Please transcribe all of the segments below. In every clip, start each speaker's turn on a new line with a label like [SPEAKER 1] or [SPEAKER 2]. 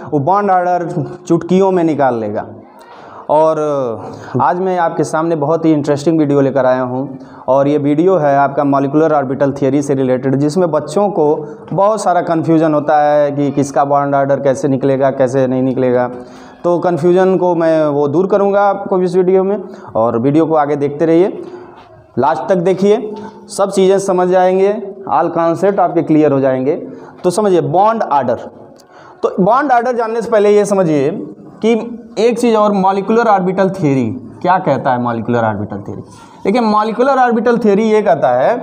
[SPEAKER 1] वो bond order चुटकियों में निकाल लेगा। और आज मैं आपके सामने बहुत ही इंटरेस्टिंग वीडियो लेकर आया हूं, और ये वीडियो है आपका मॉलिक्यूलर ऑर्बिटल थियरी से रिलेटेड, जिसमें बच्चों को बहुत सारा कन्फ्यूजन होता है कि किसका बॉन्ड ऑर्डर कैसे निकलेगा, कैसे नहीं निकलेगा। तो कन्फ्यूजन को मैं वो दूर करूंगा आपको इस वीडियो में, और वीडियो को आगे देखते रहिए, लास्ट तक देखिए, सब चीज़ें समझ जाएंगे, ऑल कॉन्सेप्ट आपके क्लियर हो जाएंगे। तो समझिए बॉन्ड ऑर्डर। तो बॉन्ड ऑर्डर जानने से पहले ये समझिए कि एक चीज़ और, मॉलिक्यूलर ऑर्बिटल थ्योरी क्या कहता है। मॉलिक्यूलर ऑर्बिटल थ्योरी, देखिए मॉलिक्यूलर ऑर्बिटल थ्योरी ये कहता है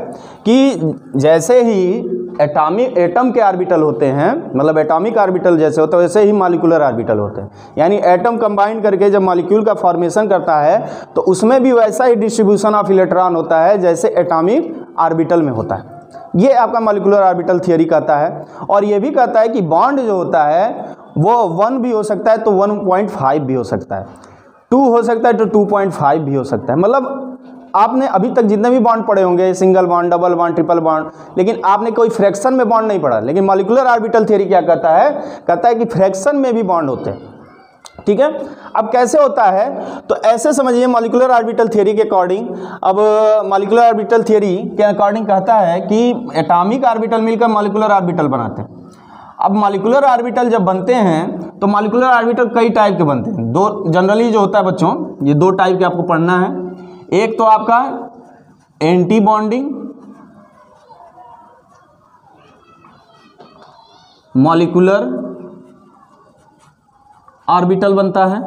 [SPEAKER 1] कि जैसे ही एटम के ऑर्बिटल होते हैं, मतलब एटॉमिक ऑर्बिटल जैसे होते हैं, वैसे ही मॉलिक्यूलर ऑर्बिटल होते हैं। यानी एटम कंबाइन करके जब मॉलिक्यूल का फॉर्मेशन करता है तो उसमें भी वैसा ही डिस्ट्रीब्यूशन ऑफ इलेक्ट्रॉन होता है जैसे एटॉमिक ऑर्बिटल में होता है। ये आपका मॉलिक्यूलर ऑर्बिटल थ्योरी कहता है। और ये भी कहता है कि बॉन्ड जो होता है वो 1 भी हो सकता है तो 1.5 भी हो सकता है, 2 हो सकता है तो 2.5 भी हो सकता है। मतलब आपने अभी तक जितने भी बॉन्ड पढ़े होंगे, single bond, double bond, triple bond, लेकिन आपने कोई फ्रैक्शन में बॉन्ड नहीं पढ़ा। लेकिन मॉलिक्यूलर ऑर्बिटल थ्योरी क्या कहता है, कहता है कि फ्रैक्शन में भी बॉन्ड होते हैं। ठीक है, अब कैसे होता है, तो ऐसे समझिए मॉलिक्यूलर ऑर्बिटल थ्योरी के अकॉर्डिंग। अब मॉलिक्यूलर ऑर्बिटल थ्योरी के अकॉर्डिंग कहता है कि एटॉमिक ऑर्बिटल मिलकर मॉलिक्यूलर ऑर्बिटल बनाते हैं। अब मॉलिक्यूलर ऑर्बिटल जब बनते हैं तो मॉलिक्यूलर ऑर्बिटल कई टाइप के बनते हैं। दो जनरली जो होता है बच्चों, ये 2 टाइप के आपको पढ़ना है। एक तो आपका एंटी बॉन्डिंग मॉलिक्यूलर ऑर्बिटल बनता है,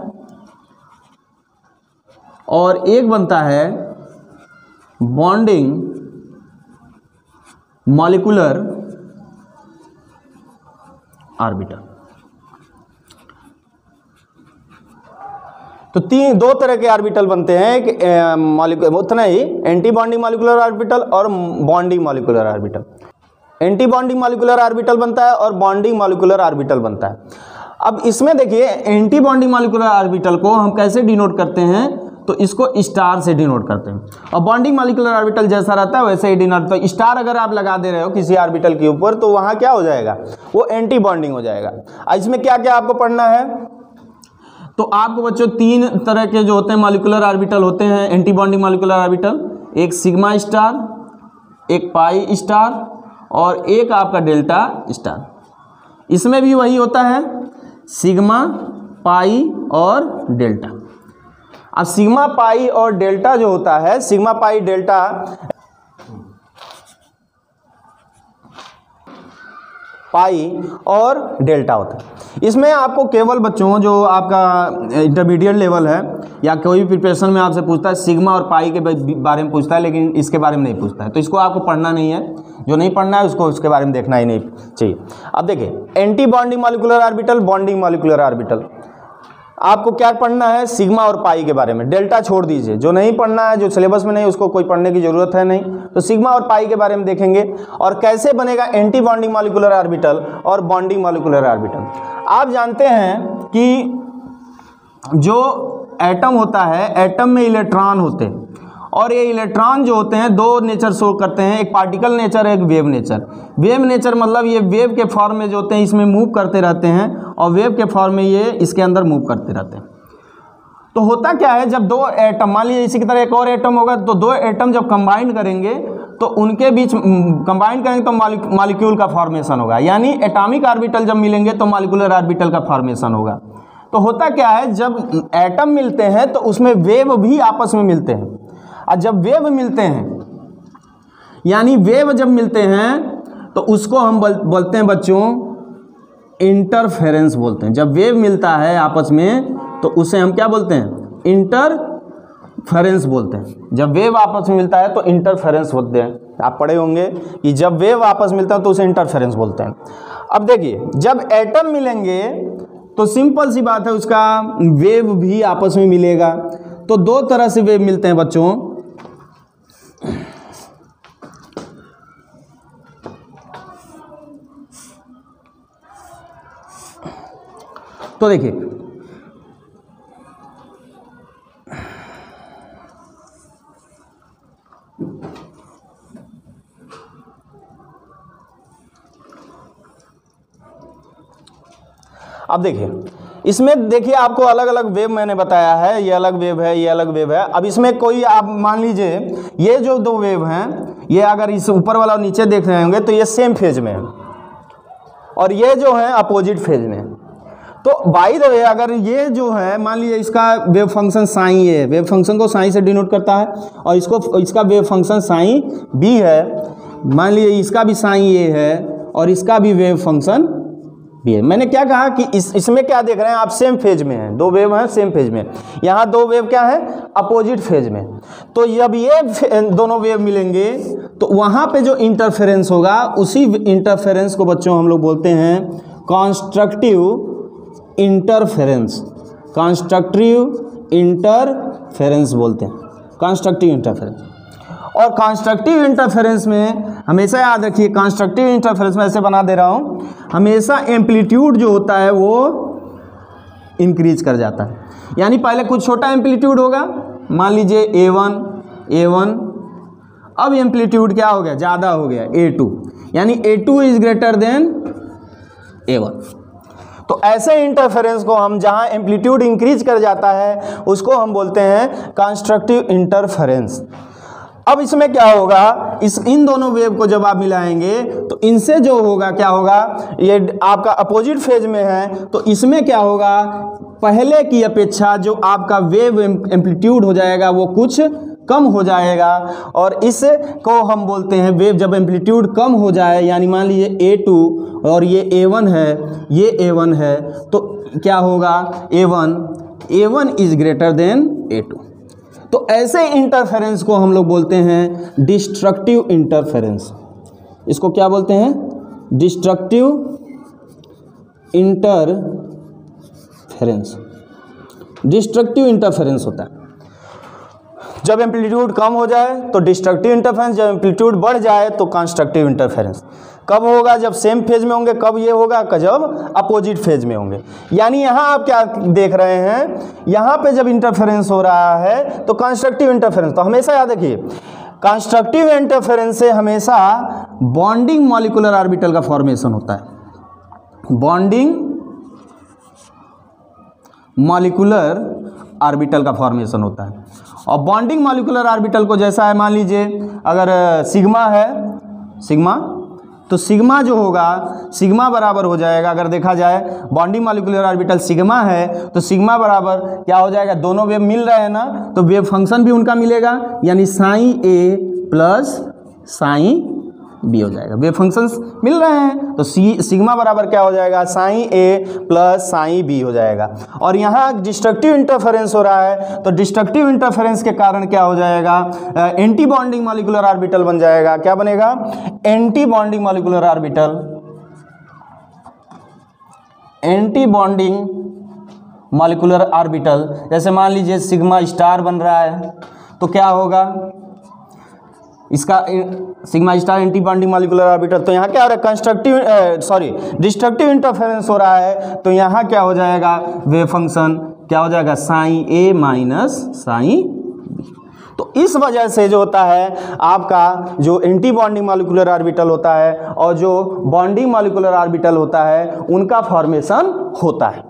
[SPEAKER 1] और एक बनता है बॉन्डिंग मॉलिक्यूलर ऑर्बिटल। तो 2 तरह के ऑर्बिटल बनते हैं, एक उतना ही एंटी बॉन्डिंग मॉलिक्यूलर ऑर्बिटल और bonding molecular orbital. Anti bonding molecular orbital बनता है और बॉन्डिंग मॉलिक्यूलर ऑर्बिटल बनता है। अब इसमें देखिए एंटी बॉन्डिंग मॉलिक्यूलर ऑर्बिटल को हम कैसे डिनोट करते हैं, तो इसको स्टार से डिनोट करते हैं। और बॉन्डिंग मॉलिक्यूलर ऑर्बिटल जैसा रहता है वैसे ही डिनोट, तो स्टार अगर आप लगा दे रहे हो किसी ऑर्बिटल के ऊपर तो वहां क्या हो जाएगा, वो एंटी बॉन्डिंग हो जाएगा। इसमें क्या क्या आपको पढ़ना है, तो आपको बच्चों 3 तरह के जो होते हैं मॉलिक्यूलर ऑर्बिटल होते हैं एंटी बॉन्डिंग मॉलिक्यूलर ऑर्बिटल। एक सिग्मा स्टार, एक पाई स्टार, और एक आपका डेल्टा स्टार। इसमें भी वही होता है, सिग्मा, पाई और डेल्टा। अब सिग्मा, पाई और डेल्टा जो होता है, सिग्मा, पाई, डेल्टा, पाई और डेल्टा होता है। इसमें आपको केवल बच्चों जो आपका इंटरमीडिएट लेवल है या कोई भी प्रिपरेशन में आपसे पूछता है सिग्मा और पाई के बारे में पूछता है, लेकिन इसके बारे में नहीं पूछता है, तो इसको आपको पढ़ना नहीं है। जो नहीं पढ़ना है उसको उसके बारे में देखना ही नहीं चाहिए। अब देखिए anti bonding molecular orbital, bonding molecular orbital, आपको क्या पढ़ना है, सिग्मा और पाई के बारे में। डेल्टा छोड़ दीजिए, जो नहीं पढ़ना है, जो सिलेबस में नहीं, उसको कोई पढ़ने की जरूरत है नहीं। तो सिग्मा और पाई के बारे में देखेंगे, और कैसे बनेगा एंटी बॉन्डिंग मॉलिक्यूलर ऑर्बिटल और बॉन्डिंग मॉलिक्यूलर ऑर्बिटल। आप जानते हैं कि जो एटम होता है, एटम में इलेक्ट्रॉन होते हैं, और ये इलेक्ट्रॉन जो होते हैं 2 नेचर शो करते हैं, एक पार्टिकल नेचर, एक वेव नेचर। वेव नेचर मतलब ये वेव के फॉर्म में जो होते हैं इसमें मूव करते रहते हैं, और वेव के फॉर्म में ये इसके अंदर मूव करते रहते हैं। तो होता क्या है, जब 2 एटम, मान लीजिए इसी की तरह एक और एटम होगा, तो 2 एटम जब कंबाइन करेंगे तो उनके बीच कंबाइन करेंगे तो मॉलिक्यूल का फॉर्मेशन होगा। यानी एटॉमिक ऑर्बिटल जब मिलेंगे तो मॉलिक्यूलर ऑर्बिटल का फॉर्मेशन होगा। तो होता क्या है, जब एटम मिलते हैं तो उसमें वेव भी आपस में मिलते हैं, और जब वेव मिलते हैं, यानी वेव जब मिलते हैं तो उसको हम बोलते हैं बच्चों इंटरफेरेंस बोलते हैं। जब वेव मिलता है आपस में तो उसे हम क्या बोलते हैं, इंटरफेरेंस बोलते हैं। जब वेव आपस में मिलता है तो इंटरफेरेंस बोलते हैं। आप पढ़े होंगे कि जब वेव आपस मिलता है तो उसे इंटरफेरेंस बोलते हैं। अब देखिए जब एटम मिलेंगे तो सिंपल सी बात है, उसका वेव भी आपस में मिलेगा। तो 2 तरह से वेव मिलते हैं बच्चों, तो देखिए अब देखिए, इसमें देखिए आपको अलग अलग वेव मैंने बताया है, ये अलग वेव है, ये अलग वेव है। अब इसमें कोई आप मान लीजिए ये जो दो वेव हैं, ये अगर इस ऊपर वाला नीचे देख रहे होंगे तो ये सेम फेज में है और ये जो है अपोजिट फेज में। तो बाय द वे अगर ये जो है मान लीजिए इसका वेव फंक्शन साइन ए है, वेव फंक्शन को साइन से डिनोट करता है, और इसका वेव फंक्शन साइन बी है, मान लीजिए इसका भी साइन ए है और इसका भी वेव फंक्शन बी है। मैंने क्या कहा कि इसमें क्या देख रहे हैं आप, सेम फेज में हैं, दो वेव हैं सेम फेज में। यहाँ दो वेव क्या है, अपोजिट फेज में। तो जब ये दोनों वेव मिलेंगे तो वहाँ पे जो इंटरफेरेंस होगा उसी इंटरफेरेंस को बच्चों हम लोग बोलते हैं कॉन्स्ट्रक्टिव इंटरफेरेंस। कॉन्स्ट्रक्टिव इंटरफेरेंस बोलते हैं, कॉन्स्ट्रक्टिव इंटरफेरेंस। और कॉन्स्ट्रक्टिव इंटरफेरेंस में हमेशा याद रखिए, कॉन्स्ट्रक्टिव इंटरफेरेंस में ऐसे बना दे रहा हूँ, हमेशा एम्पलीट्यूड जो होता है वो इंक्रीज कर जाता है। यानी पहले कुछ छोटा एम्पलीट्यूड होगा, मान लीजिए A1, अब एम्पलीट्यूड क्या हो गया, ज़्यादा हो गया A2, यानी A2 is greater than A1। तो ऐसे इंटरफेरेंस को हम जहाँ एम्पलीट्यूड इंक्रीज कर जाता है उसको हम बोलते हैं कॉन्स्ट्रक्टिव इंटरफेरेंस। अब इसमें क्या होगा, इन दोनों वेव को जब आप मिलाएंगे तो इनसे जो होगा क्या होगा, ये आपका अपोजिट फेज में है तो इसमें क्या होगा, पहले की अपेक्षा जो आपका वेव एम्पलीट्यूड हो जाएगा वो कुछ कम हो जाएगा। और इसको हम बोलते हैं वेव जब एम्पलीट्यूड कम हो जाए, यानी मान लीजिए A2 और ये A1 है, ये A1 है, तो क्या होगा, A1 is greater than A2। तो ऐसे इंटरफेरेंस को हम लोग बोलते हैं डिस्ट्रक्टिव इंटरफेरेंस। इसको क्या बोलते हैं, डिस्ट्रक्टिव इंटरफेरेंस। डिस्ट्रक्टिव इंटरफेरेंस होता है जब एम्पलीट्यूड कम हो जाए तो डिस्ट्रक्टिव इंटरफेरेंस, जब एम्पलीट्यूड बढ़ जाए तो कंस्ट्रक्टिव इंटरफेरेंस। कब होगा, जब सेम फेज में होंगे, कब ये होगा, जब अपोजिट फेज में होंगे। यानी यहाँ आप क्या देख रहे हैं, यहाँ पे जब इंटरफेरेंस हो रहा है तो कंस्ट्रक्टिव इंटरफेरेंस। तो हमेशा याद रखिए, कंस्ट्रक्टिव इंटरफेरेंस से हमेशा बॉन्डिंग मॉलिक्यूलर ऑर्बिटल का फॉर्मेशन होता है, बॉन्डिंग मॉलिक्यूलर ऑर्बिटल का फॉर्मेशन होता है। और बॉन्डिंग मॉलिक्यूलर ऑर्बिटल को जैसा है, मान लीजिए अगर सिग्मा है, सिग्मा, तो सिग्मा जो होगा, सिग्मा बराबर हो जाएगा, अगर देखा जाए बॉन्डिंग मॉलिक्यूलर ऑर्बिटल सिग्मा है तो सिग्मा बराबर क्या हो जाएगा, दोनों वेव मिल रहे हैं ना, तो वेव फंक्शन भी उनका मिलेगा, यानी साइन ए प्लस साइन बी हो जाएगा। वेव फंक्शंस मिल रहे हैं तो सिग्मा बराबर क्या हो जाएगा, साइन ए प्लस साइन बी हो जाएगा। और यहाँ डिस्ट्रक्टिव इंटरफेरेंस हो रहा है तो डिस्ट्रक्टिव इंटरफेरेंस के कारण क्या हो जाएगा, एंटी बॉन्डिंग मॉलिक्यूलर ऑर्बिटल बन जाएगा। क्या बनेगा, anti bonding molecular orbital. Anti bonding molecular orbital, जैसे मान लीजिए सिग्मा स्टार बन रहा है तो क्या होगा, इसका sigma star anti bonding molecular orbital. तो यहाँ क्या हो रहा है, डिस्ट्रक्टिव इंटरफेरेंस हो रहा है तो यहाँ क्या हो जाएगा, वेव फंक्शन क्या हो जाएगा, साइन ए माइनस साइन बी। तो इस वजह से जो होता है आपका जो एंटी बॉन्डिंग मॉलिक्यूलर ऑर्बिटल होता है और जो बॉन्डिंग मॉलिक्यूलर ऑर्बिटल होता है उनका फॉर्मेशन होता है।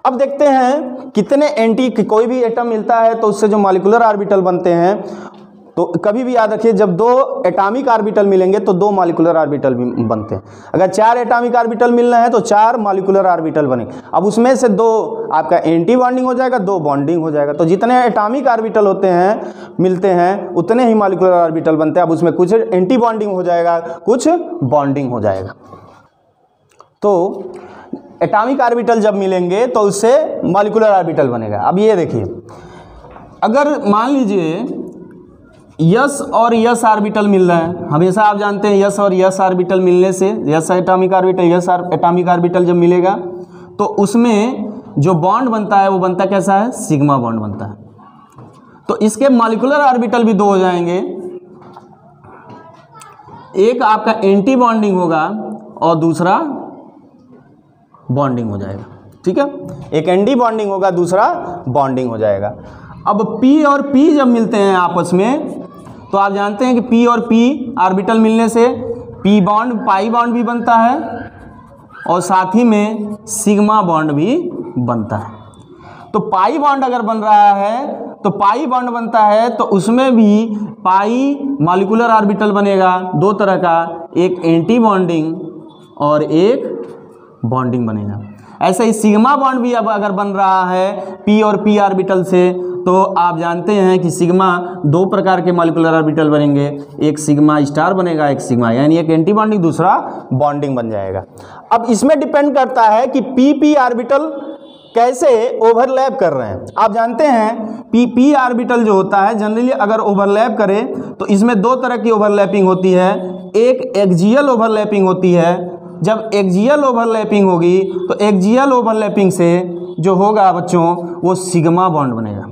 [SPEAKER 1] अब देखते हैं कितने एंटी, कोई भी एटम मिलता है तो उससे जो मॉलिक्यूलर ऑर्बिटल बनते हैं, तो कभी भी याद रखिए जब दो एटॉमिक ऑर्बिटल मिलेंगे तो दो मॉलिक्यूलर ऑर्बिटल भी बनते हैं। अगर 4 एटॉमिक ऑर्बिटल मिल रहे हैं तो 4 मॉलिक्यूलर ऑर्बिटल बनेंगे। अब उसमें से 2 आपका एंटी बॉन्डिंग हो जाएगा, 2 बॉन्डिंग हो जाएगा। तो जितने एटॉमिक ऑर्बिटल होते हैं मिलते हैं उतने ही मॉलिक्यूलर ऑर्बिटल बनते हैं। अब उसमें कुछ एंटी बॉन्डिंग हो जाएगा, कुछ बॉन्डिंग हो जाएगा। तो एटॉमिक ऑर्बिटल जब मिलेंगे तो उससे मॉलिक्यूलर ऑर्बिटल बनेगा। अब ये देखिए, अगर मान लीजिए यस और यस ऑर्बिटल मिल रहा है, हमेशा आप जानते हैं यस और यस ऑर्बिटल मिलने से, yes atomic orbital yes atomic orbital जब मिलेगा तो उसमें जो बॉन्ड बनता है वो बनता कैसा है, सिग्मा बॉन्ड बनता है। तो इसके मॉलिक्यूलर ऑर्बिटल भी 2 हो जाएंगे, एक आपका एंटी बॉन्डिंग होगा और दूसरा बॉन्डिंग हो जाएगा। ठीक है, एक एंटी बॉन्डिंग होगा, दूसरा बॉन्डिंग हो जाएगा। अब P और P जब मिलते हैं आपस में तो आप जानते हैं कि P और P ऑर्बिटल मिलने से P बॉन्ड पाई बॉन्ड भी बनता है और साथ ही में सिग्मा बॉन्ड भी बनता है। तो पाई बॉन्ड अगर बन रहा है तो पाई बॉन्ड बनता है तो उसमें भी पाई मॉलिक्यूलर ऑर्बिटल बनेगा दो तरह का, एक एंटी बॉन्डिंग और एक बॉन्डिंग बनेगा। ऐसे ही सिग्मा बॉन्ड भी अब अगर बन रहा है पी और पी ऑर्बिटल से, तो आप जानते हैं कि सिग्मा दो प्रकार के मॉलिक्यूलर ऑर्बिटल बनेंगे, एक सिग्मा स्टार बनेगा, एक सिग्मा, यानी एक एंटी बॉन्डिंग दूसरा बॉन्डिंग बन जाएगा। अब इसमें डिपेंड करता है कि पी पी ऑर्बिटल कैसे ओवरलैप कर रहे हैं। आप जानते हैं पी पी ऑर्बिटल जो होता है जनरली अगर ओवरलैप करे तो इसमें दो तरह की ओवरलैपिंग होती है, एक एक्सियल ओवरलैपिंग होती है। जब एक्सियल ओवरलैपिंग होगी तो एक्सियल ओवरलैपिंग से जो होगा बच्चों वो सिग्मा बॉन्ड बनेगा,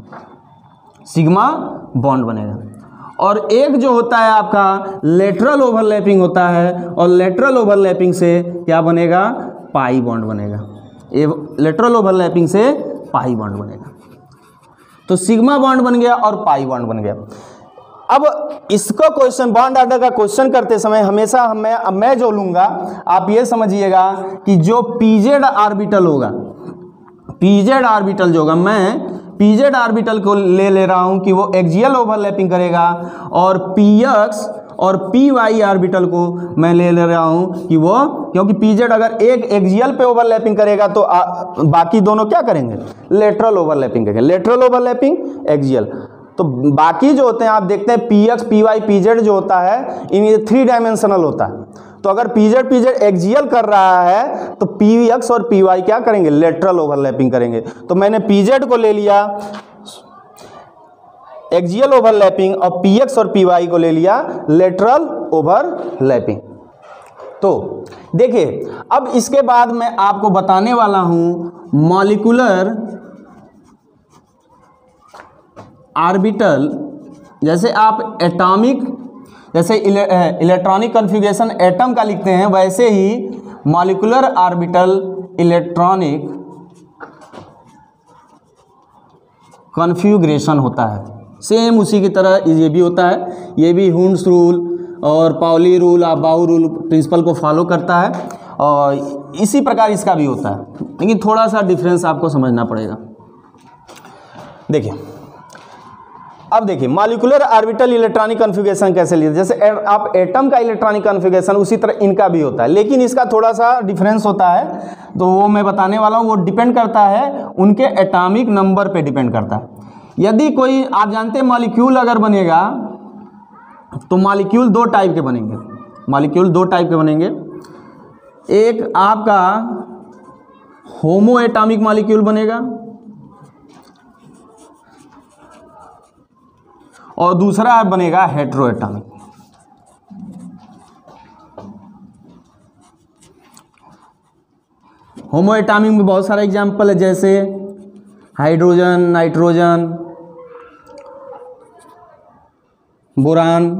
[SPEAKER 1] सिग्मा बॉन्ड बनेगा। और एक जो होता है आपका लेटरल ओवरलैपिंग होता है, और लेटरल ओवरलैपिंग से क्या बनेगा, पाई बॉन्ड बनेगा। ये लेटरल ओवरलैपिंग से पाई बॉन्ड बनेगा। तो सिग्मा बॉन्ड बन गया और पाई बॉन्ड बन गया। अब इसको क्वेश्चन बॉन्ड ऑर्डर का क्वेश्चन करते समय हमेशा मैं जो लूँगा आप ये समझिएगा कि जो पीजेड ऑर्बिटल होगा, पीजेड ऑर्बिटल जो होगा, मैं पीजेड ऑर्बिटल को ले रहा हूँ कि वो एक्सियल ओवरलैपिंग करेगा, और पीएक्स और पी वाई ऑर्बिटल को मैं ले रहा हूँ कि वो, क्योंकि पीजेड अगर एक एक्सियल पे ओवरलैपिंग करेगा तो बाकी दोनों क्या करेंगे, लेटरल ओवरलैपिंग करेंगे, लेटरल ओवरलैपिंग एक्सियल। तो बाकी जो होते हैं आप देखते हैं p x p y p z जो होता है इन 3 डायमेंशनल होता है। तो अगर पी जेड एक्सियल कर रहा है तो पी एक्स और पी वाई क्या करेंगे, लेटरल ओवरलैपिंग करेंगे। तो मैंने पी जेड को ले लिया एक्सियल ओवरलैपिंग और पी एक्स और पी वाई को ले लिया लेटरल ओवरलैपिंग। तो देखिए अब इसके बाद मैं आपको बताने वाला हूं मॉलिक्यूलर ऑर्बिटल, जैसे आप एटॉमिक, जैसे इलेक्ट्रॉनिक कॉन्फ़िगरेशन एटम का लिखते हैं, वैसे ही मॉलिक्यूलर ऑर्बिटल इलेक्ट्रॉनिक कॉन्फ़िगरेशन होता है। सेम उसी की तरह ये भी होता है, ये भी हुंड्स रूल और पाउली रूल, बाउ रूल प्रिंसिपल को फॉलो करता है, और इसी प्रकार इसका भी होता है, लेकिन थोड़ा सा डिफरेंस आपको समझना पड़ेगा। देखिए अब देखिए मॉलिक्यूलर ऑर्बिटल इलेक्ट्रॉनिक कॉन्फ़िगरेशन कैसे लिए, जैसे आप एटम का इलेक्ट्रॉनिक कॉन्फ़िगरेशन उसी तरह इनका भी होता है, लेकिन इसका थोड़ा सा डिफरेंस होता है, तो वो मैं बताने वाला हूँ। वो डिपेंड करता है उनके एटॉमिक नंबर पे डिपेंड करता है। यदि कोई, आप जानते हैं मॉलिक्यूल अगर बनेगा तो मॉलिक्यूल दो टाइप के बनेंगे, मॉलिक्यूल दो टाइप के बनेंगे। एक आपका होमो एटॉमिक मॉलिक्यूल बनेगा और दूसरा बनेगा हेटेरो एटॉमिक। होमो एटॉमिक में बहुत सारे एग्जाम्पल है, जैसे हाइड्रोजन, नाइट्रोजन, बोरान,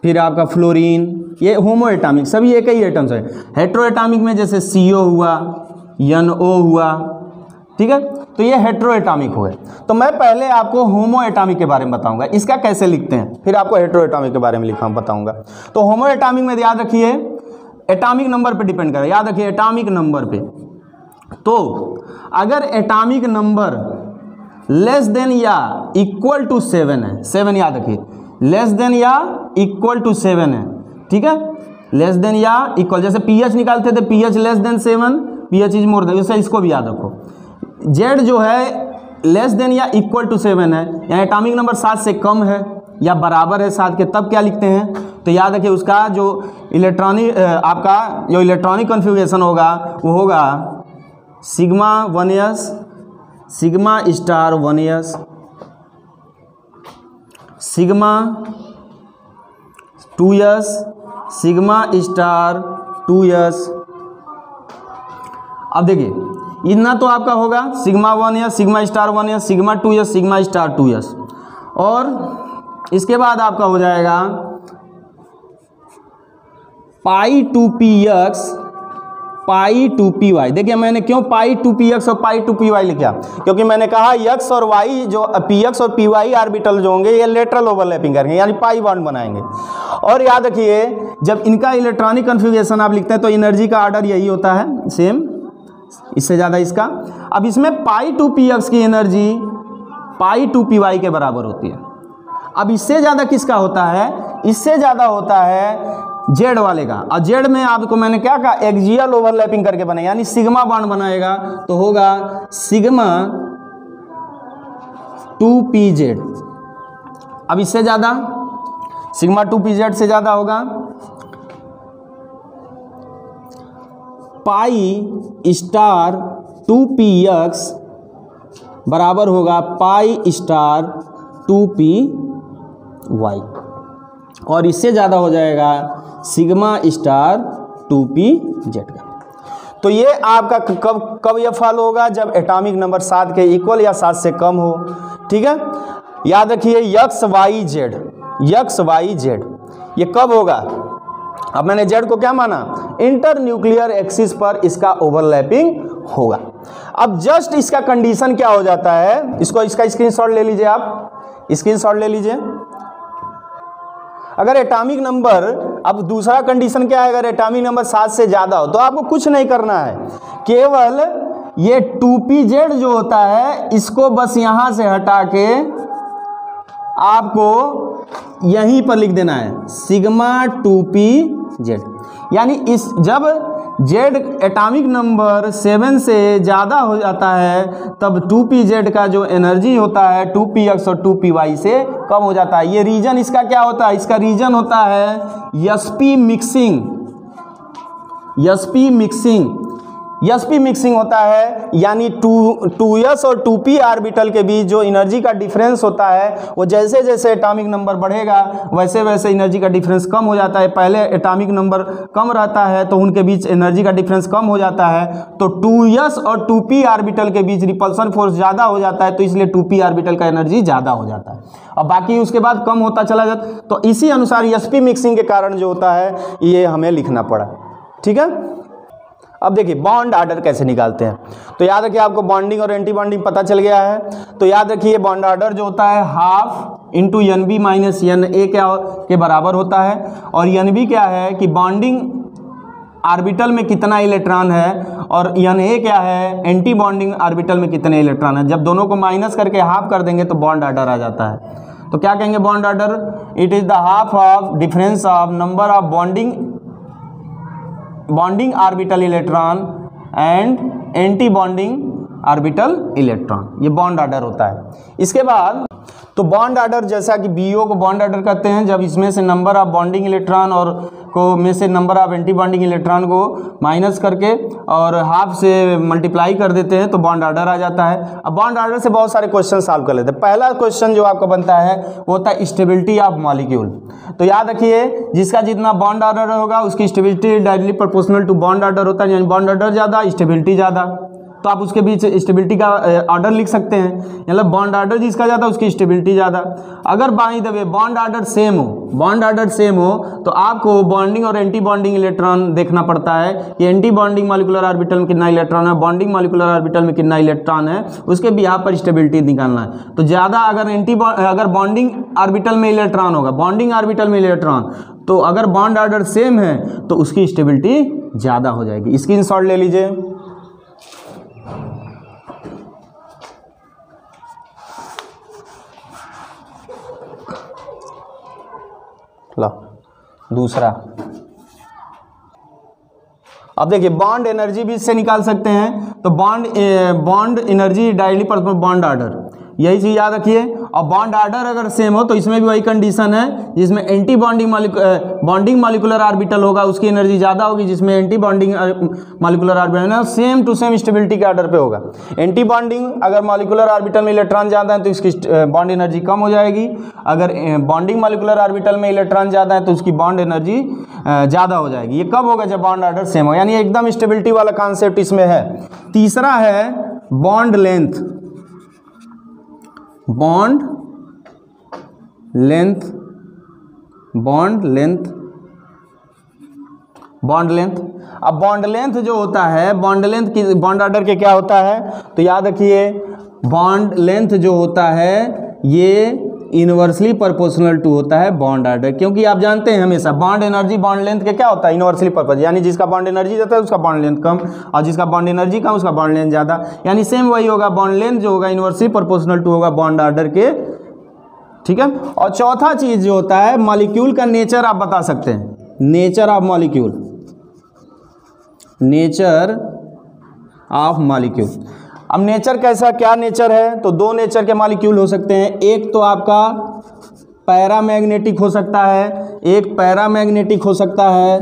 [SPEAKER 1] फिर आपका फ्लोरीन, ये होमो एटॉमिक सभी एक ही एटम्स है। हेटेरो एटॉमिक में जैसे CO हुआ, NO हुआ, ठीक है, तो ये हेटेरो एटॉमिक हुए। तो मैं पहले आपको होमो एटॉमिक के बारे में बताऊंगा, इसका कैसे लिखते हैं, फिर आपको हेटेरो एटॉमिक के बारे में बताऊंगा। तो होमो एटॉमिक में याद रखिए एटॉमिक नंबर पे डिपेंड करेगा, याद रखिए एटॉमिक नंबर पे। तो अगर एटॉमिक नंबर लेस देन या इक्वल टू 7 है, 7 याद रखिए, लेस देन या इक्वल टू 7 है, ठीक है, लेस देन या इक्वल, जैसे pH निकालते थे, pH less than 7, pH is more than, जैसे इसको भी याद रखो। Z जो है लेस देन या इक्वल टू 7 है, यानी एटॉमिक नंबर 7 से कम है या बराबर है 7 के, तब क्या लिखते हैं, तो याद रखिए उसका जो इलेक्ट्रॉनिक आपका जो इलेक्ट्रॉनिक कॉन्फ़िगरेशन होगा वो होगा sigma 1s, sigma star 1s, sigma 2s, sigma star 2s। अब देखिए इतना तो आपका होगा sigma 1s, sigma star 1s, sigma 2s, sigma star 2s, और इसके बाद आपका हो जाएगा pi 2px, pi two P y. देखिए मैंने क्यों पाई टू पी एक्स और पाई टू पी वाई लिखा, क्योंकि मैंने कहा एक्स और वाई जो पी एक्स और पी वाई ऑर्बिटल जो होंगे ये लेटरल ओवरलैपिंग करेंगे, यानी पाई बॉन्ड बनाएंगे। और याद रखिए जब इनका इलेक्ट्रॉनिक कन्फिग्रेशन आप लिखते हैं तो एनर्जी का ऑर्डर यही होता है सेम, इससे ज़्यादा इसका। अब इसमें पाई टू पी एक्स की energy pi two P y के बराबर होती है। अब इससे ज़्यादा किसका होता है, इससे ज़्यादा होता है जेड वाले का। और जेड में आपको मैंने क्या कहा, एक्सियल ओवरलैपिंग करके बने, यानी सिग्मा बॉन्ड बनाएगा तो होगा सिग्मा टू पी जेड। अब इससे ज़्यादा सिग्मा टू पी जेड से ज़्यादा होगा pi star two P X बराबर होगा pi star two P Y. और इससे ज़्यादा हो जाएगा sigma star two P Z का। तो ये आपका कब यह फॉलो होगा, जब एटॉमिक नंबर 7 के इक्वल या 7 से कम हो। ठीक है, याद रखिए x y z, x y z ये कब होगा। अब मैंने जेड को क्या माना, इंटर न्यूक्लियर एक्सिस पर इसका ओवरलैपिंग होगा। अब जस्ट इसका कंडीशन क्या हो जाता है, इसका स्क्रीनशॉट ले लीजिए, आप स्क्रीनशॉट ले लीजिए। अगर एटॉमिक नंबर, अब दूसरा कंडीशन क्या है, अगर एटॉमिक नंबर 7 से ज़्यादा हो तो आपको कुछ नहीं करना है, केवल ये 2pz जो होता है इसको बस यहाँ से हटा के आपको यहीं पर लिख देना है सिग्मा 2pz। यानी इस जब z एटॉमिक नंबर 7 से ज़्यादा हो जाता है तब 2pz का जो एनर्जी होता है 2px और 2py से कम हो जाता है। ये रीजन इसका क्या होता है, इसका रीजन होता है sp mixing, sp mixing, sp mixing होता है। यानी 2s और 2p ऑर्बिटल के बीच जो एनर्जी का डिफरेंस होता है वो जैसे जैसे एटॉमिक नंबर बढ़ेगा वैसे वैसे एनर्जी का डिफरेंस कम हो जाता है। पहले एटॉमिक नंबर कम रहता है तो उनके बीच एनर्जी का डिफरेंस कम हो जाता है, तो 2s और 2p ऑर्बिटल के बीच रिपल्सन फोर्स ज़्यादा हो जाता है, तो इसलिए 2p ऑर्बिटल का एनर्जी ज़्यादा हो जाता है और बाकी उसके बाद कम होता चला जाता। तो इसी अनुसार sp मिक्सिंग के कारण जो होता है ये हमें लिखना पड़ा। ठीक है, अब देखिए बॉन्ड ऑर्डर कैसे निकालते हैं। तो याद रखिए आपको बॉन्डिंग और एंटी बॉन्डिंग पता चल गया है। तो याद रखिए बॉन्ड ऑर्डर जो होता है half into n b minus n a क्या के बराबर होता है। और एन बी क्या है कि बॉन्डिंग ऑर्बिटल में कितना इलेक्ट्रॉन है और एन ए क्या है एंटी बॉन्डिंग ऑर्बिटल में कितने इलेक्ट्रॉन है। जब दोनों को माइनस करके हाफ कर देंगे तो बॉन्ड ऑर्डर आ जाता है। तो क्या कहेंगे bond order, it is the half of difference of number of bonding orbital electron and anti bonding orbital electron, ये बॉन्ड ऑर्डर होता है। इसके बाद तो बॉन्ड ऑर्डर जैसा कि BO को बॉन्ड ऑर्डर कहते हैं जब इसमें से नंबर ऑफ बॉन्डिंग इलेक्ट्रॉन और को में से number of anti bonding electron को माइनस करके और हाफ से मल्टीप्लाई कर देते हैं तो बॉन्ड ऑर्डर आ जाता है। अब बॉन्ड ऑर्डर से बहुत सारे क्वेश्चन सॉल्व कर लेते हैं। पहला क्वेश्चन जो आपका बनता है वो होता है स्टेबिलिटी ऑफ मॉलिक्यूल। तो याद रखिए जिसका जितना बॉन्ड ऑर्डर होगा उसकी stability directly proportional to bond order होता है, यानी बॉन्ड ऑर्डर ज़्यादा स्टेबिलिटी ज़्यादा, तो आप उसके बीच स्टेबिलिटी का ऑर्डर लिख सकते हैं, मतलब बॉन्ड ऑर्डर जिसका ज़्यादा उसकी स्टेबिलिटी ज़्यादा। अगर by the way bond order same हो, बॉन्ड ऑर्डर सेम हो तो आपको बॉन्डिंग और एंटी बॉन्डिंग इलेक्ट्रॉन देखना पड़ता है कि एंटी बॉन्डिंग मॉलिक्यूलर ऑर्बिटल में कितना इलेक्ट्रॉन है, बॉन्डिंग मॉलिक्यूलर ऑर्बिटल में कितना इलेक्ट्रॉन है, उसके बिहाफ पर स्टेबिलिटी निकालना है। तो ज़्यादा अगर बॉन्डिंग ऑर्बिटल में इलेक्ट्रॉन होगा, बॉन्डिंग ऑर्बिटल में इलेक्ट्रॉन, तो अगर बॉन्ड ऑर्डर सेम है तो उसकी स्टेबिलिटी ज़्यादा हो जाएगी। स्क्रीनशॉट ले लीजिए। लो दूसरा, अब देखिए बॉन्ड एनर्जी भी इससे निकाल सकते हैं। तो bond energy directly proportional bond order, यही चीज़ याद रखिए। और बॉन्ड ऑर्डर अगर सेम हो तो इसमें भी वही कंडीशन है, जिसमें एंटी बॉन्डिंग मॉलिक्यूलर ऑर्बिटल होगा उसकी एनर्जी ज़्यादा होगी, जिसमें anti bonding molecular orbital same to same stability के ऑर्डर पे होगा। एंटी बॉन्डिंग अगर मॉलिक्यूलर ऑर्बिटल में इलेक्ट्रॉन ज़्यादा है तो इसकी बॉन्ड एनर्जी कम हो जाएगी, अगर बॉन्डिंग मॉलिक्यूलर ऑर्बिटल में इलेक्ट्रॉन ज़्यादा है तो उसकी बॉन्ड एनर्जी ज़्यादा हो जाएगी। ये कब होगा, जब बॉन्ड ऑर्डर सेम हो, यानी एकदम स्टेबिलिटी वाला कॉन्सेप्ट इसमें है। तीसरा है bond length, bond length bond length. अब बॉन्ड लेंथ जो होता है, बॉन्ड लेंथ की बॉन्ड ऑर्डर के क्या होता है, तो याद रखिए बॉन्ड लेंथ जो होता है ये इनवर्सली प्रोपोर्शनल टू होता है बॉन्ड ऑर्डर, क्योंकि आप जानते हैं हमेशा बॉन्ड एनर्जी बॉन्ड लेंथ के क्या होता है, इनवर्सली प्रोपोर्शनल, यानी जिसका बॉन्ड एनर्जी ज़्यादा है उसका बॉन्ड लेंथ कम, और जिसका बॉन्ड एनर्जी कम उसका बॉन्ड लेंथ ज़्यादा, यानी सेम वही होगा, बॉन्ड लेंथ जो होगा इनवर्सली प्रोपोर्शनल टू होगा बॉन्ड ऑर्डर के। ठीक है। और चौथा चीज़ जो होता है मॉलिक्यूल का नेचर आप बता सकते हैं, nature of molecule, nature of molecule. अब नेचर कैसा, क्या नेचर है, तो दो नेचर के मॉलिक्यूल हो सकते हैं, एक तो आपका पैरामैग्नेटिक हो सकता है, एक पैरामैग्नेटिक हो सकता है,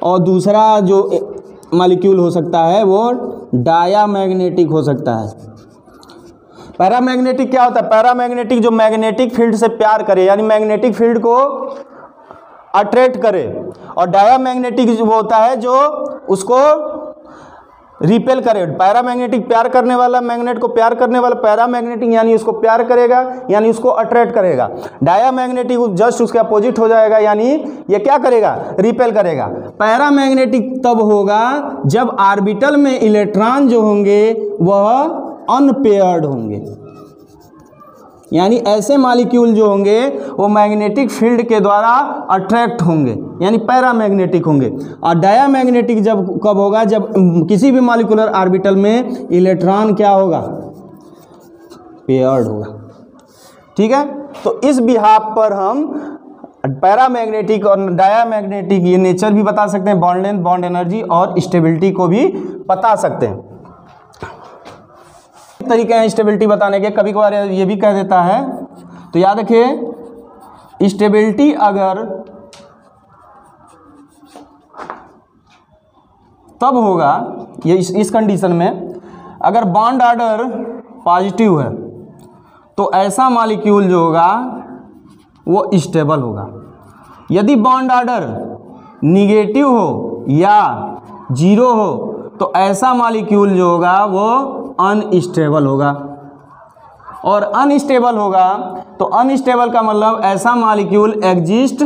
[SPEAKER 1] और दूसरा जो मॉलिक्यूल हो सकता है वो डायामैग्नेटिक हो सकता है। पैरामैग्नेटिक क्या होता है, पैरामैग्नेटिक जो मैग्नेटिक फील्ड से प्यार करे, यानी मैग्नेटिक फील्ड को अट्रैक्ट करे, और डायामैग्नेटिक जो होता है जो उसको रिपेल करे। पैरामैग्नेटिक प्यार करने वाला, मैग्नेट को प्यार करने वाला पैरामैग्नेटिक यानी उसको प्यार करेगा, यानी उसको अट्रैक्ट करेगा। डायामैग्नेटिक जस्ट उसके अपोजिट हो जाएगा, यानी ये क्या करेगा, रिपेल करेगा। पैरामैग्नेटिक तब होगा जब ऑर्बिटल में इलेक्ट्रॉन जो होंगे वह अनपेयर्ड होंगे, यानी ऐसे मॉलिक्यूल जो होंगे वो मैग्नेटिक फील्ड के द्वारा अट्रैक्ट होंगे, यानी पैरामैग्नेटिक होंगे। और डायामैग्नेटिक जब कब होगा, जब किसी भी मॉलिक्यूलर ऑर्बिटल में इलेक्ट्रॉन क्या होगा, पेयर्ड होगा। ठीक है। तो इस बिहाफ पर हम पैरामैग्नेटिक और डायामैग्नेटिक ये नेचर भी बता सकते हैं, बॉन्ड लेंथ, बॉन्ड एनर्जी और स्टेबिलिटी को भी बता सकते हैं। तरीके हैं स्टेबिलिटी बताने के, कभी कभार ये भी कह देता है, तो याद रखिए स्टेबिलिटी अगर तब होगा ये इस कंडीशन में, अगर बॉन्ड ऑर्डर पॉजिटिव है तो ऐसा मॉलिक्यूल जो होगा वो स्टेबल होगा। यदि बॉन्ड ऑर्डर निगेटिव हो या जीरो हो तो ऐसा मॉलिक्यूल जो होगा वो अनस्टेबल होगा। और अनस्टेबल होगा तो अनस्टेबल का मतलब ऐसा मॉलिक्यूल एग्जिस्ट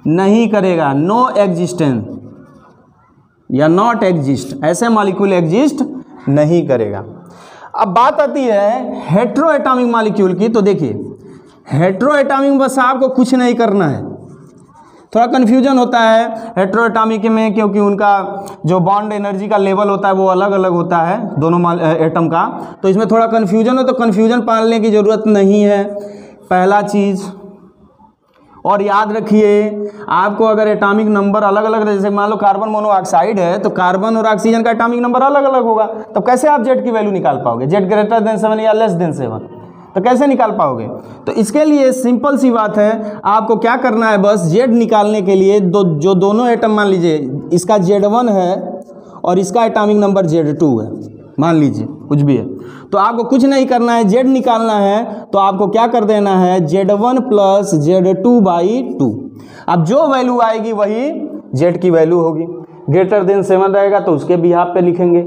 [SPEAKER 1] नहीं करेगा, नो एग्जिस्टेंस या नॉट एग्जिस्ट, ऐसे मॉलिक्यूल एग्जिस्ट नहीं करेगा। अब बात आती है हेट्रोएटॉमिक मॉलिक्यूल की, तो देखिए हेट्रोएटॉमिक बस आपको कुछ नहीं करना है, थोड़ा कन्फ्यूजन होता है हेट्रोएटॉमिक में, क्योंकि उनका जो बॉन्ड एनर्जी का लेवल होता है वो अलग अलग होता है दोनों एटम का, तो इसमें थोड़ा कन्फ्यूजन है, तो कन्फ्यूजन पालने की ज़रूरत नहीं है, पहला चीज़। और याद रखिए आपको अगर एटॉमिक नंबर अलग अलग, जैसे मान लो कार्बन मोनोऑक्साइड है तो कार्बन और ऑक्सीजन का एटॉमिक नंबर अलग अलग होगा, तो कैसे आप जेड की वैल्यू निकाल पाओगे, जेड ग्रेटर देन 7 या लेस देन 7, तो कैसे निकाल पाओगे। तो इसके लिए सिंपल सी बात है, आपको क्या करना है, बस जेड निकालने के लिए जो दोनों एटम, मान लीजिए इसका Z1 है और इसका एटॉमिक नंबर Z2 है, मान लीजिए कुछ भी है, तो आपको कुछ नहीं करना है, जेड निकालना है तो आपको क्या कर देना है, Z1 + Z2/2। अब जो वैल्यू आएगी वही जेड की वैल्यू होगी। ग्रेटर देन 7 रहेगा तो उसके बिहाफ पे लिखेंगे,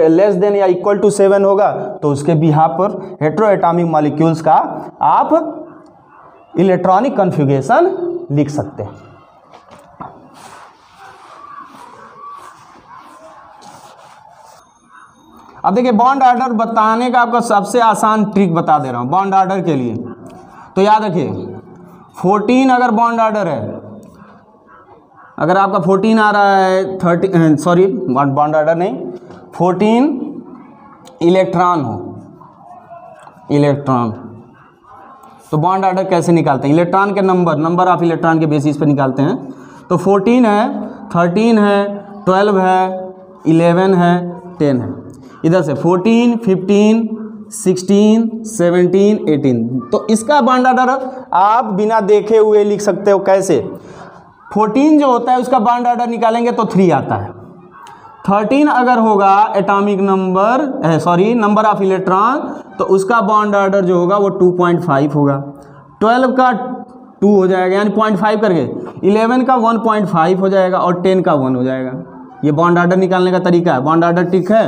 [SPEAKER 1] लेस देन या इक्वल टू 7 होगा तो उसके बिहाफ पर हेट्रोएटॉमिक मॉलिक्यूल्स का आप इलेक्ट्रॉनिक कॉन्फ़िगरेशन लिख सकते हैं। अब देखिए बॉन्ड ऑर्डर बताने का आपको सबसे आसान ट्रिक बता दे रहा हूँ बॉन्ड ऑर्डर के लिए। तो याद रखिए 14 अगर बॉन्ड ऑर्डर है, अगर आपका 14 आ रहा है 30, सॉरी बॉन्ड ऑर्डर नहीं, 14 इलेक्ट्रॉन हो, इलेक्ट्रॉन, तो बॉन्ड ऑर्डर कैसे निकालते हैं, इलेक्ट्रॉन के नंबर ऑफ इलेक्ट्रॉन के बेसिस पे निकालते हैं। तो 14 है, 13 है, 12 है, 11 है, 10 है, इधर से 14, 15, 16, 17, 18, तो इसका बॉन्ड ऑर्डर आप बिना देखे हुए लिख सकते हो। कैसे, 14 जो होता है उसका बॉन्ड ऑर्डर निकालेंगे तो 3 आता है। 13 अगर होगा atomic number, sorry number of electron, तो उसका बॉन्ड ऑर्डर जो होगा वो 2.5 होगा। 12 का 2 हो जाएगा यानी 0.5 करके, 11 का 1.5 हो जाएगा और 10 का 1 हो जाएगा। ये बॉन्ड ऑर्डर निकालने का तरीका है। बॉन्ड ऑर्डर ठीक है,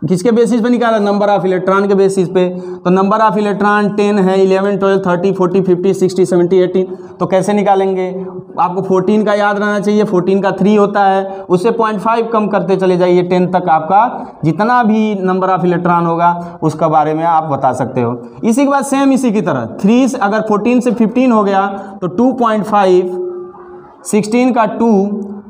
[SPEAKER 1] किसके बेसिस पे निकाला, नंबर ऑफ इलेक्ट्रॉन के बेसिस पे। तो नंबर ऑफ इलेक्ट्रॉन 10 है, 11, 12, 30, 40, 50, 60, 70, 80। तो कैसे निकालेंगे, आपको 14 का याद रहना चाहिए, 14 का 3 होता है, उससे 0.5 कम करते चले जाइए, 10 तक आपका जितना भी नंबर ऑफ इलेक्ट्रॉन होगा उसका बारे में आप बता सकते हो। इसी के बाद सेम इसी की तरह 3 अगर 14 से 15 हो गया तो 2.5, 16 का 2,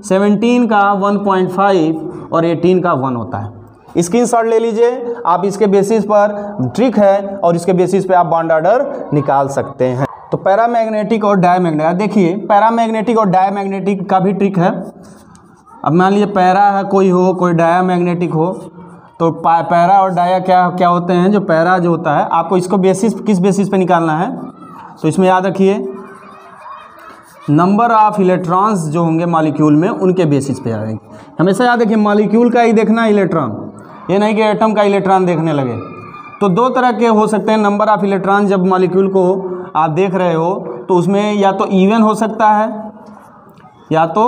[SPEAKER 1] 17 का 1.5 और 18 का 1 होता है। स्क्रीनशॉट ले लीजिए, आप इसके बेसिस पर ट्रिक है और इसके बेसिस पे आप बॉन्ड ऑर्डर निकाल सकते हैं। तो पैरामैग्नेटिक और डायमैग्नेटिक, देखिए पैरामैग्नेटिक और डायमैग्नेटिक का भी ट्रिक है। अब मान लीजिए पैरा है कोई हो, कोई डायमैग्नेटिक हो, तो पैरा और डाया क्या क्या होते हैं। जो पैरा जो होता है आपको इसको बेसिस किस बेसिस पे निकालना है, तो इसमें याद रखिए नंबर ऑफ इलेक्ट्रॉन्स जो होंगे मॉलिक्यूल में उनके बेसिस पे आएंगे। हमेशा याद रखिए मॉलिक्यूल का ही देखना है इलेक्ट्रॉन, ये नहीं कि एटम का इलेक्ट्रॉन देखने लगे। तो दो तरह के हो सकते हैं नंबर ऑफ इलेक्ट्रॉन, जब मॉलिक्यूल को आप देख रहे हो तो उसमें या तो इवन हो सकता है या तो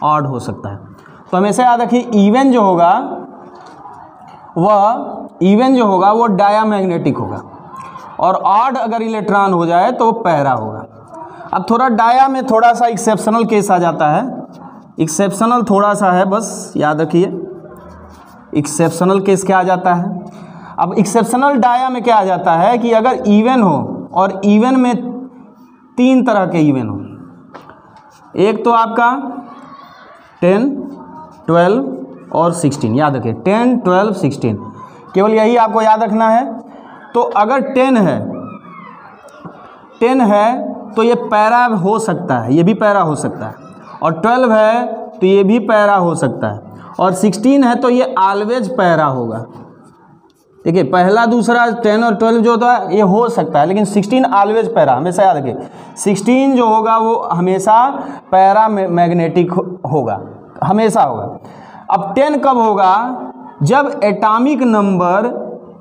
[SPEAKER 1] ऑड हो सकता है। तो हमेशा याद रखिए इवन जो होगा वो डायामैग्नेटिक होगा और ऑड अगर इलेक्ट्रॉन हो जाए तो वो पैरा होगा। अब थोड़ा डाया में थोड़ा सा एक्सेप्शनल केस आ जाता है, एक्सेप्शनल थोड़ा सा है, बस याद रखिए एक्सेप्शनल केस क्या आ जाता है। अब एक्सेप्शनल डाया में क्या आ जाता है कि अगर इवन हो और इवन में 3 तरह के इवन हो, एक तो आपका 10, 12 और 16, याद रखिए 10, 12, 16, केवल यही आपको याद रखना है। तो अगर 10 है तो ये पैरा हो सकता है, ये भी पैरा हो सकता है, और 12 है तो ये भी पैरा हो सकता है, और 16 है तो ये ऑलवेज पैरा होगा। देखिए पहला दूसरा 10 और 12 जो होता है ये हो सकता है, लेकिन 16 ऑलवेज पैरा, हमेशा याद रखिए 16 जो होगा वो हमेशा पैरा मैग्नेटिक होगा, हमेशा होगा। अब 10 कब होगा, जब एटॉमिक नंबर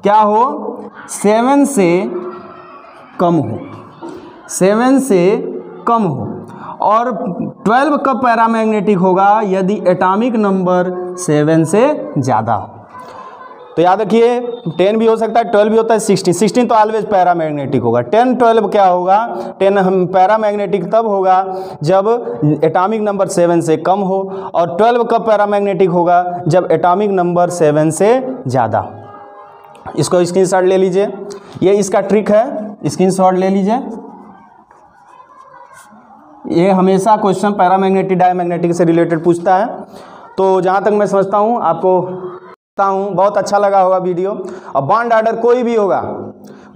[SPEAKER 1] क्या हो, 7 से कम हो, 7 से कम हो। और 12 कब पैरामैग्नेटिक होगा, यदि एटॉमिक नंबर 7 से ज़्यादा हो। तो याद रखिए 10 भी हो सकता है, 12 भी होता है, 16 तो ऑलवेज पैरामैग्नेटिक होगा। 10, 12 क्या होगा, 10 हम पैरामैग्नेटिक तब होगा जब एटॉमिक नंबर 7 से कम हो, और 12 कब पैरामैग्नेटिक होगा, जब एटॉमिक नंबर 7 से ज़्यादा। इसको स्क्रीनशॉट ले लीजिए, ये इसका ट्रिक है, स्क्रीनशॉट ले लीजिए। ये हमेशा क्वेश्चन पैरामैग्नेटिक डायमैग्नेटिक से रिलेटेड पूछता है। तो जहाँ तक मैं समझता हूँ आपको बहुत अच्छा लगा होगा वीडियो। और बॉन्ड ऑर्डर कोई भी होगा,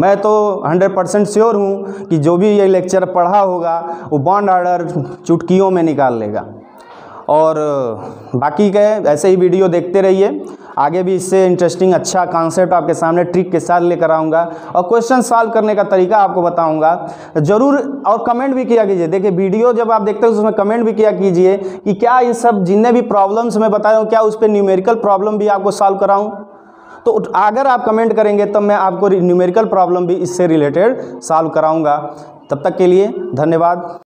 [SPEAKER 1] मैं तो 100% श्योर हूँ कि जो भी ये लेक्चर पढ़ा होगा वो बॉन्ड ऑर्डर चुटकियों में निकाल लेगा। और बाकी के ऐसे ही वीडियो देखते रहिए, आगे भी इससे इंटरेस्टिंग अच्छा कॉन्सेप्ट आपके सामने ट्रिक के साथ लेकर आऊँगा और क्वेश्चन सॉल्व करने का तरीका आपको बताऊँगा ज़रूर। और कमेंट भी किया कीजिए, देखिए वीडियो जब आप देखते हो उसमें कमेंट भी किया कीजिए कि क्या ये सब जितने भी प्रॉब्लम्स मैं बताया हूँ क्या उस पर न्यूमेरिकल प्रॉब्लम भी आपको सॉल्व कराऊँ। तो अगर आप कमेंट करेंगे तब मैं आपको न्यूमेरिकल प्रॉब्लम भी इससे रिलेटेड सॉल्व कराऊँगा। तब तक के लिए धन्यवाद।